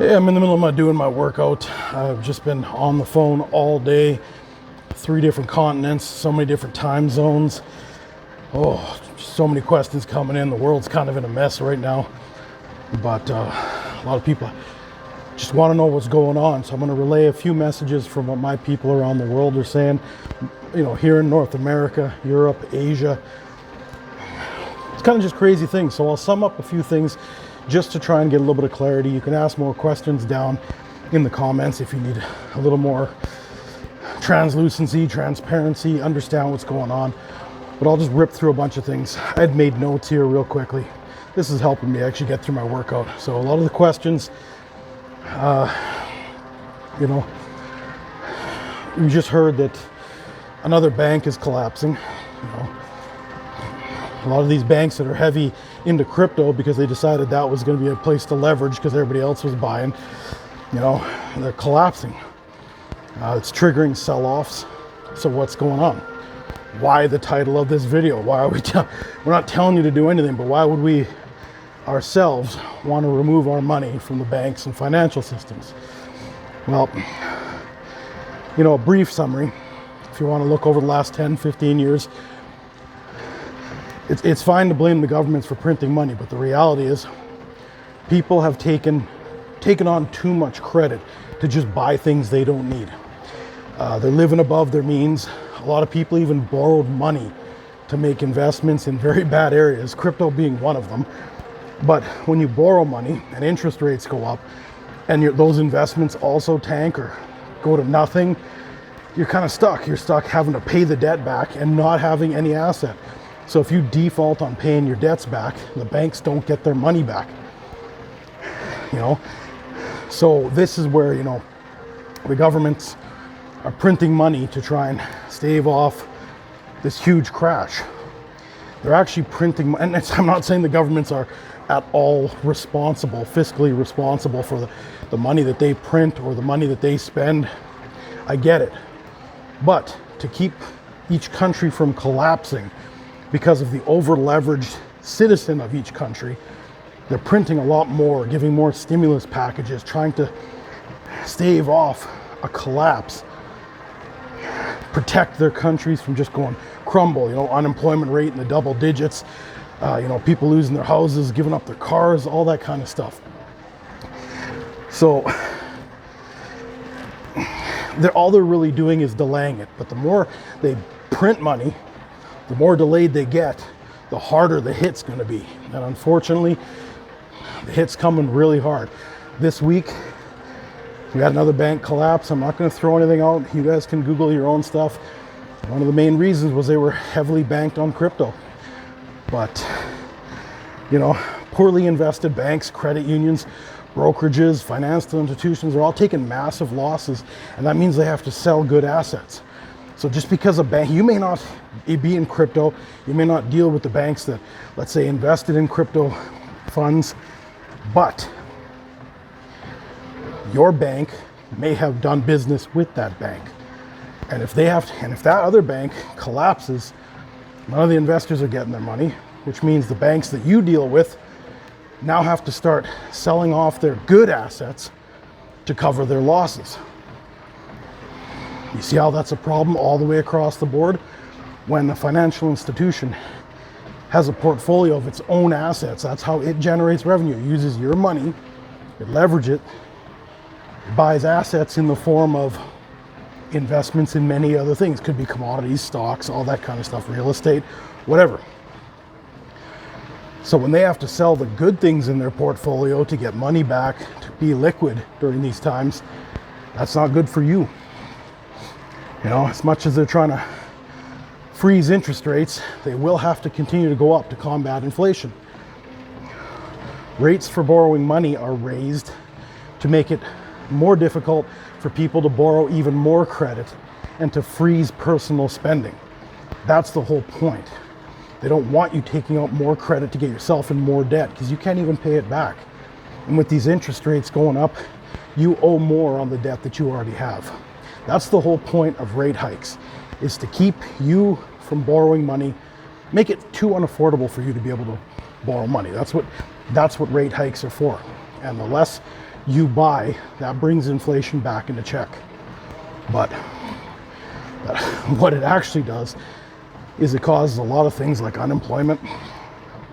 Hey, I'm in the middle of doing my workout. I've just been on the phone all day, 3 different continents, so many different time zones. Oh, so many questions coming in. The world's kind of in a mess right now, but a lot of people just want to know what's going on. So I'm going to relay a few messages from what my people around the world are saying, here in North America, Europe, Asia. It's kind of just crazy things. So I'll sum up a few things just to try and get a little bit of clarity. You can ask more questions down in the comments if you need a little more translucency, transparency, understand what's going on. But I'll just rip through a bunch of things. I had made notes here real quickly. This is helping me actually get through my workout. So a lot of the questions, you just heard that another bank is collapsing. A lot of these banks that are heavy into crypto because they decided that was going to be a place to leverage because everybody else was buying, they're collapsing. It's triggering sell-offs. So what's going on? Why the title of this video? Why are we're not telling you to do anything, but why would we ourselves want to remove our money from the banks and financial systems? Well, a brief summary. If you want to look over the last 10, 15 years, it's fine to blame the governments for printing money, but the reality is people have taken on too much credit to just buy things they don't need. They're living above their means. A lot of people even borrowed money to make investments in very bad areas, crypto being one of them. But when you borrow money and interest rates go up and those investments also tank or go to nothing, you're kind of stuck. You're stuck having to pay the debt back and not having any asset. So if you default on paying your debts back, the banks don't get their money back. So this is where, the governments are printing money to try and stave off this huge crash. They're actually printing, and I'm not saying the governments are at all fiscally responsible for the money that they print or the money that they spend. I get it. But to keep each country from collapsing because of the over-leveraged citizen of each country, they're printing a lot more, giving more stimulus packages, trying to stave off a collapse, protect their countries from just going crumble, unemployment rate in the double digits, people losing their houses, giving up their cars, all that kind of stuff. So all they're really doing is delaying it. But the more they print money, the more delayed they get, the harder the hit's going to be. And unfortunately, the hit's coming really hard. This week, we had another bank collapse. I'm not going to throw anything out. You guys can Google your own stuff. One of the main reasons was they were heavily banked on crypto. But, poorly invested banks, credit unions, brokerages, financial institutions are all taking massive losses. And that means they have to sell good assets. So just because a bank, you may not be in crypto, you may not deal with the banks that, let's say, invested in crypto funds, but your bank may have done business with that bank. And if that other bank collapses, none of the investors are getting their money, which means the banks that you deal with now have to start selling off their good assets to cover their losses. You see how that's a problem all the way across the board? When a financial institution has a portfolio of its own assets, that's how it generates revenue. It uses your money, it leverages it, it buys assets in the form of investments in many other things. Could be commodities, stocks, all that kind of stuff, real estate, whatever. So when they have to sell the good things in their portfolio to get money back, to be liquid during these times, that's not good for you. As much as they're trying to freeze interest rates, they will have to continue to go up to combat inflation. Rates for borrowing money are raised to make it more difficult for people to borrow even more credit and to freeze personal spending. That's the whole point. They don't want you taking out more credit to get yourself in more debt because you can't even pay it back. And with these interest rates going up, you owe more on the debt that you already have. That's the whole point of rate hikes, is to keep you from borrowing money, make it too unaffordable for you to be able to borrow money. That's what rate hikes are for. And the less you buy, that brings inflation back into check. But what it actually does is it causes a lot of things like unemployment,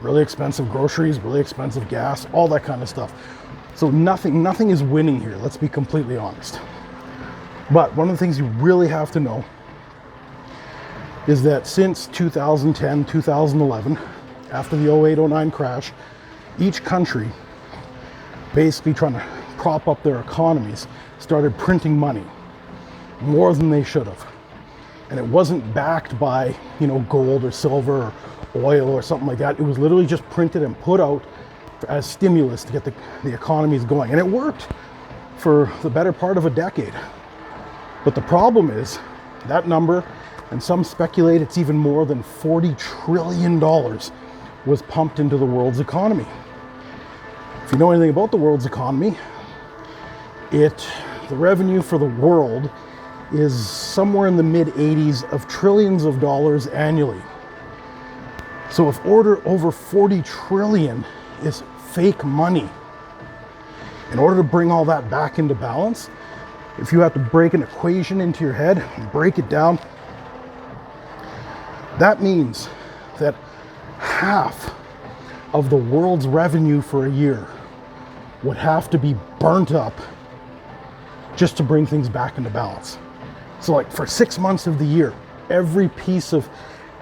really expensive groceries, really expensive gas, all that kind of stuff. So nothing is winning here, let's be completely honest. But one of the things you really have to know is that since 2010, 2011, after the 08-09 crash, each country, basically trying to prop up their economies, started printing money more than they should have. And it wasn't backed by, gold or silver or oil or something like that. It was literally just printed and put out as stimulus to get the economies going. And it worked for the better part of a decade. But the problem is that number, and some speculate it's even more than $40 trillion, was pumped into the world's economy. If you know anything about the world's economy, the revenue for the world is somewhere in the mid-80s of trillions of dollars annually. So if over 40 trillion is fake money, in order to bring all that back into balance, if you have to break an equation into your head and break it down, that means that half of the world's revenue for a year would have to be burnt up just to bring things back into balance. So like for 6 months of the year, every piece of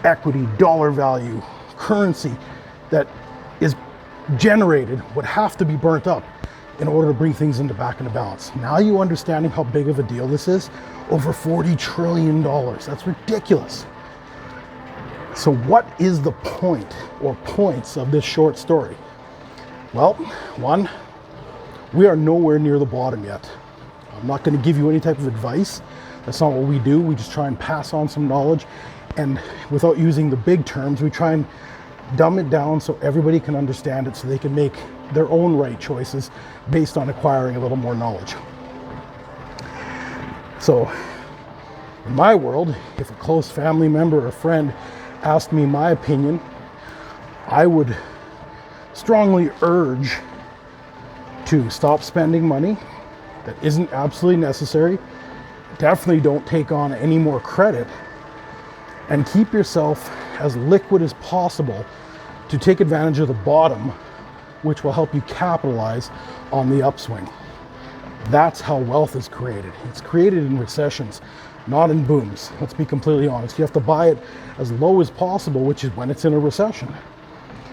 equity, dollar value, currency that is generated would have to be burnt up in order to bring things back into balance. Now you understanding how big of a deal this is? Over $40 trillion. That's ridiculous. So what is the point or points of this short story? Well, one, we are nowhere near the bottom yet. I'm not going to give you any type of advice. That's not what we do. We just try and pass on some knowledge, and without using the big terms, we try and dumb it down so everybody can understand it, so they can make their own right choices based on acquiring a little more knowledge. So in my world, if a close family member or friend asked me my opinion, I would strongly urge to stop spending money that isn't absolutely necessary. Definitely don't take on any more credit, and keep yourself as liquid as possible to take advantage of the bottom, which will help you capitalize on the upswing. That's how wealth is created. It's created in recessions, not in booms. Let's be completely honest. You have to buy it as low as possible, which is when it's in a recession.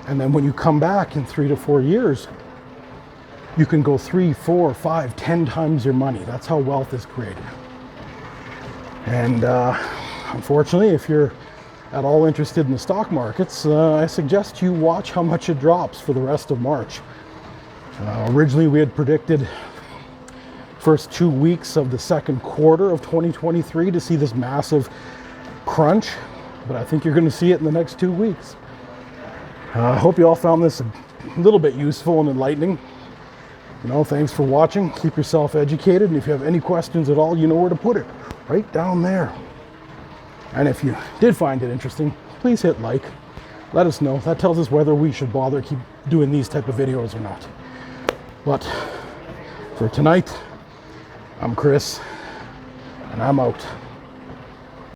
And then when you come back in 3 to 4 years, you can go 3, 4, 5, 10 times your money. That's how wealth is created. And unfortunately, if you're at all interested in the stock markets, I suggest you watch how much it drops for the rest of March. Originally, we had predicted first 2 weeks of the second quarter of 2023 to see this massive crunch, but I think you're going to see it in the next 2 weeks. I hope you all found this a little bit useful and enlightening. Thanks for watching. Keep yourself educated, and if you have any questions at all, you know where to put it, right down there. And if you did find it interesting, please hit like. Let us know. That tells us whether we should bother keep doing these type of videos or not. But for tonight, I'm Chris, and I'm out.